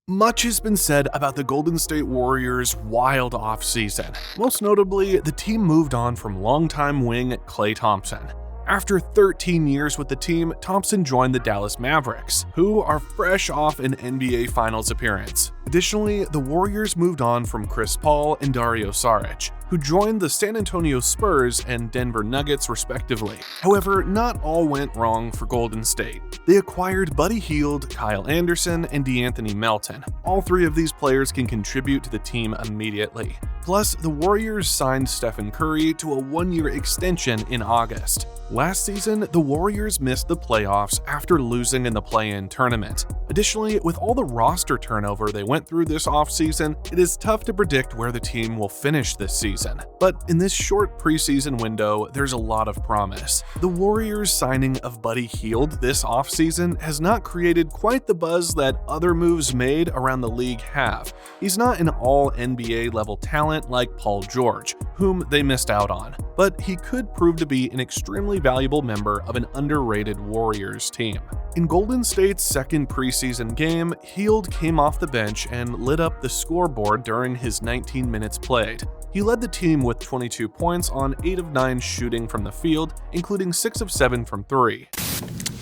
Much has been said about the Golden State Warriors' wild offseason. Most notably, the team moved on from longtime wing Klay Thompson. After 13 years with the team, Thompson joined the Dallas Mavericks, who are fresh off an NBA Finals appearance. Additionally, the Warriors moved on from Chris Paul and Dario Saric, who joined the San Antonio Spurs and Denver Nuggets respectively. However, not all went wrong for Golden State. They acquired Buddy Hield, Kyle Anderson, and DeAnthony Melton. All three of these players can contribute to the team immediately. Plus, the Warriors signed Stephen Curry to a one-year extension in August. Last season, the Warriors missed the playoffs after losing in the play-in tournament. Additionally, with all the roster turnover they went through this offseason, it is tough to predict where the team will finish this season. But in this short preseason window, there's a lot of promise. The Warriors' signing of Buddy Hield this offseason has not created quite the buzz that other moves made around the league have. He's not an all-NBA level talent like Paul George, whom they missed out on, but he could prove to be an extremely valuable member of an underrated Warriors team. In Golden State's second preseason game, Hield came off the bench and lit up the scoreboard during his 19 minutes played. He led the team with 22 points on 8 of 9 shooting from the field, including 6 of 7 from 3.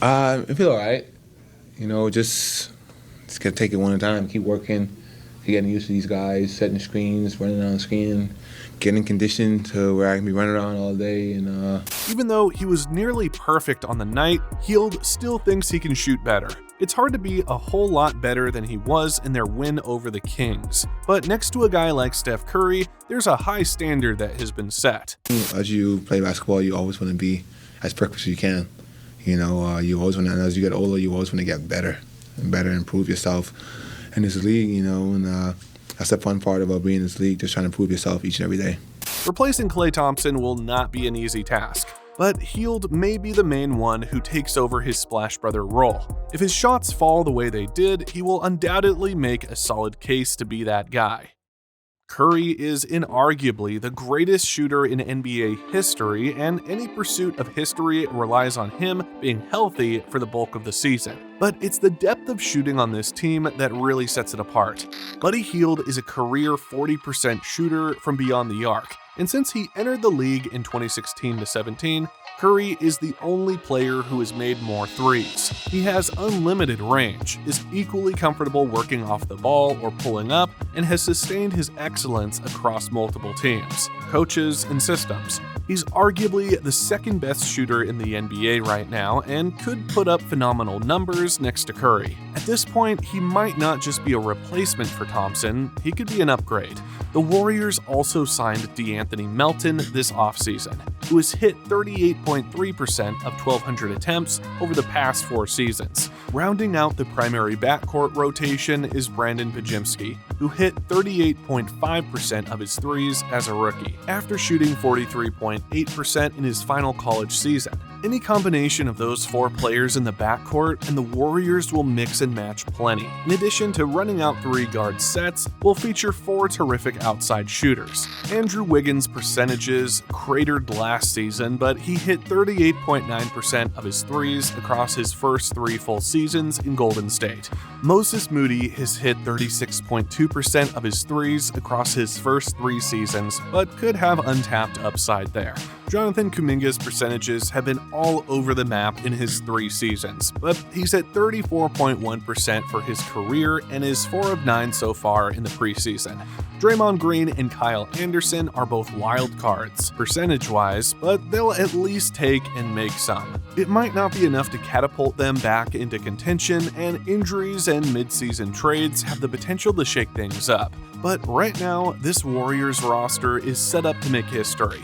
I feel all right. Just gotta take it one at a time, keep working, getting used to these guys, setting screens, running on the screen, getting conditioned to where I can be running around all day. Even though he was nearly perfect on the night, Hield still thinks he can shoot better. It's hard to be a whole lot better than he was in their win over the Kings. But next to a guy like Steph Curry, there's a high standard that has been set. As you play basketball, you always want to be as perfect as you can. You always want to, and as you get older, you always want to get better and better, improve yourself in this league, and that's the fun part about being in this league, just trying to improve yourself each and every day. Replacing Klay Thompson will not be an easy task, but Hield may be the main one who takes over his Splash Brother role. If his shots fall the way they did, he will undoubtedly make a solid case to be that guy. Curry is inarguably the greatest shooter in NBA history, and any pursuit of history relies on him being healthy for the bulk of the season. But it's the depth of shooting on this team that really sets it apart. Buddy Hield is a career 40% shooter from beyond the arc, and since he entered the league in 2016-17, Curry is the only player who has made more threes. He has unlimited range, is equally comfortable working off the ball or pulling up, and has sustained his excellence across multiple teams, coaches, and systems. He's arguably the second best shooter in the NBA right now and could put up phenomenal numbers next to Curry. At this point, he might not just be a replacement for Thompson, he could be an upgrade. The Warriors also signed DeAnthony Melton this offseason, who has hit 38.3% of 1,200 attempts over the past 4 seasons. Rounding out the primary backcourt rotation is Brandon Pajimski, who hit 38.5% of his threes as a rookie, after shooting 43.8% in his final college season. Any combination of those 4 players in the backcourt, and the Warriors will mix and match plenty. In addition to running out 3 guard sets, will feature 4 terrific outside shooters. Andrew Wiggins' percentages cratered last season, but he hit 38.9% of his threes across his first 3 full seasons in Golden State. Moses Moody has hit 36.2% of his threes across his first 3 seasons, but could have untapped upside there. Jonathan Kuminga's percentages have been all over the map in his 3 seasons, but he's at 34.1% for his career and is 4 of 9 so far in the preseason. Draymond Green and Kyle Anderson are both wild cards, percentage-wise, but they'll at least take and make some. It might not be enough to catapult them back into contention, and injuries and mid-season trades have the potential to shake things up. But right now, this Warriors roster is set up to make history.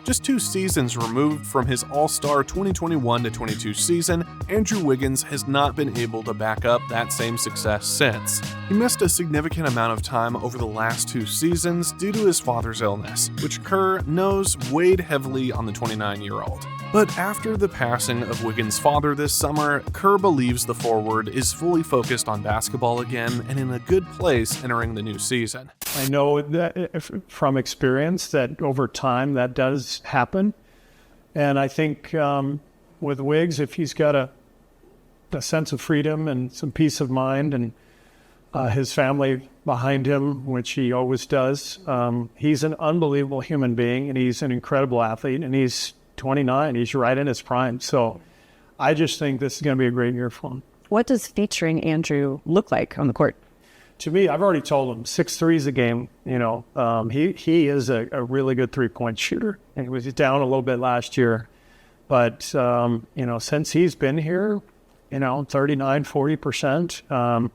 Just 2 seasons removed from his All-Star 2021-22 season, Andrew Wiggins has not been able to back up that same success since. He missed a significant amount of time over the last 2 seasons due to his father's illness, which Kerr knows weighed heavily on the 29-year-old. But after the passing of Wiggins' father this summer, Kerr believes the forward is fully focused on basketball again and in a good place entering the new season. I know that from experience that over time that does happen. And I think with Wiggs, if he's got a sense of freedom and some peace of mind and his family behind him, which he always does. He's an unbelievable human being, and he's an incredible athlete, and he's 29. He's right in his prime. So I just think this is going to be a great year for him. What does featuring Andrew look like on the court? To me, I've already told him 6 threes a game. He is a really good three-point shooter, and he was down a little bit last year. But, since he's been here, 39, 40%,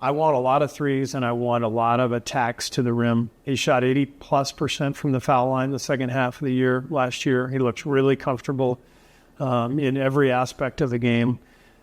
I want a lot of threes, and I want a lot of attacks to the rim. He shot 80+% from the foul line the second half of the year last year. He looks really comfortable in every aspect of the game.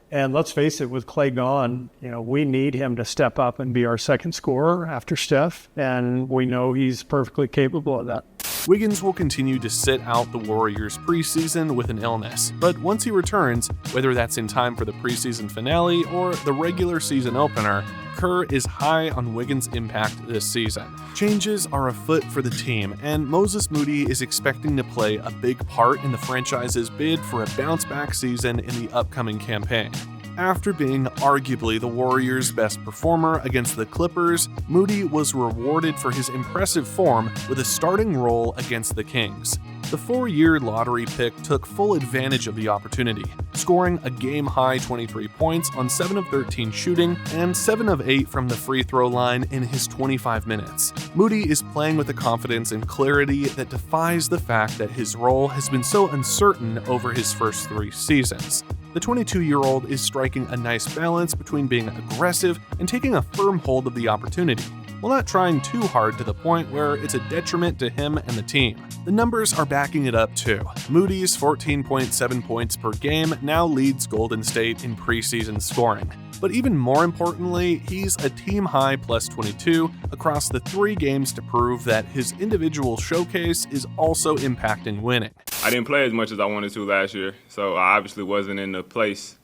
And let's face it, with Clay gone, we need him to step up and be our second scorer after Steph, and we know he's perfectly capable of that. Wiggins will continue to sit out the Warriors preseason with an illness, but once he returns, whether that's in time for the preseason finale or the regular season opener, Kerr is high on Wiggins' impact this season. Changes are afoot for the team, and Moses Moody is expecting to play a big part in the franchise's bid for a bounce-back season in the upcoming campaign. After being arguably the Warriors' best performer against the Clippers, Moody was rewarded for his impressive form with a starting role against the Kings. The 4-year lottery pick took full advantage of the opportunity, scoring a game-high 23 points on 7 of 13 shooting and 7 of 8 from the free throw line in his 25 minutes. Moody is playing with a confidence and clarity that defies the fact that his role has been so uncertain over his first 3 seasons. The 22-year-old is striking a nice balance between being aggressive and taking a firm hold of the opportunity, while not trying too hard to the point where it's a detriment to him and the team. The numbers are backing it up too. Moody's 14.7 points per game now leads Golden State in preseason scoring. But even more importantly, he's a team-high plus 22 across the 3 games to prove that his individual showcase is also impacting winning. I didn't play as much as I wanted to last year, so I obviously wasn't in the place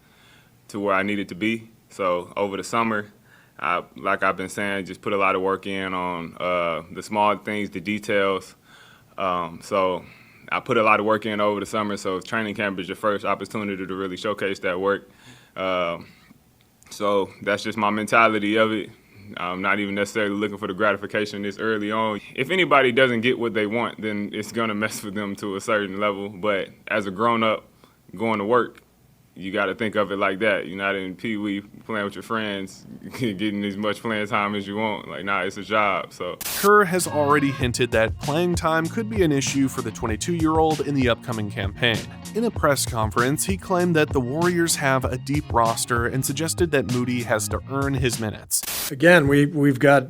to where I needed to be. So over the summer, like I've been saying, just put a lot of work in on the small things, the details. So I put a lot of work in over the summer, so training camp is your first opportunity to really showcase that work. So that's just my mentality of it. I'm not even necessarily looking for the gratification this early on. If anybody doesn't get what they want, then it's going to mess with them to a certain level. But as a grown-up going to work, you got to think of it like that. You're not in Pee-wee playing with your friends, getting as much playing time as you want. It's a job. So Kerr has already hinted that playing time could be an issue for the 22-year-old in the upcoming campaign. In a press conference, he claimed that the Warriors have a deep roster and suggested that Moody has to earn his minutes. Again, we've got,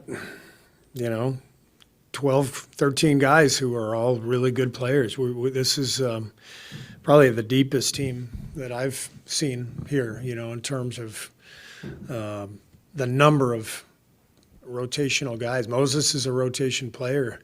12, 13 guys who are all really good players. This is probably the deepest team that I've seen here, in terms of the number of rotational guys. Moses is a rotation player.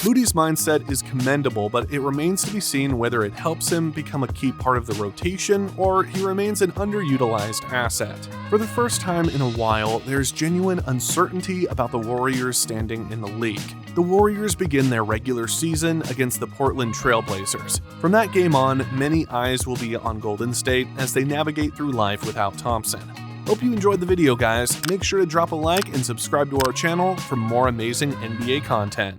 Moody's mindset is commendable, but it remains to be seen whether it helps him become a key part of the rotation or he remains an underutilized asset. For the first time in a while, there's genuine uncertainty about the Warriors' standing in the league. The Warriors begin their regular season against the Portland Trail Blazers. From that game on, many eyes will be on Golden State as they navigate through life without Thompson. Hope you enjoyed the video, guys. Make sure to drop a like and subscribe to our channel for more amazing NBA content.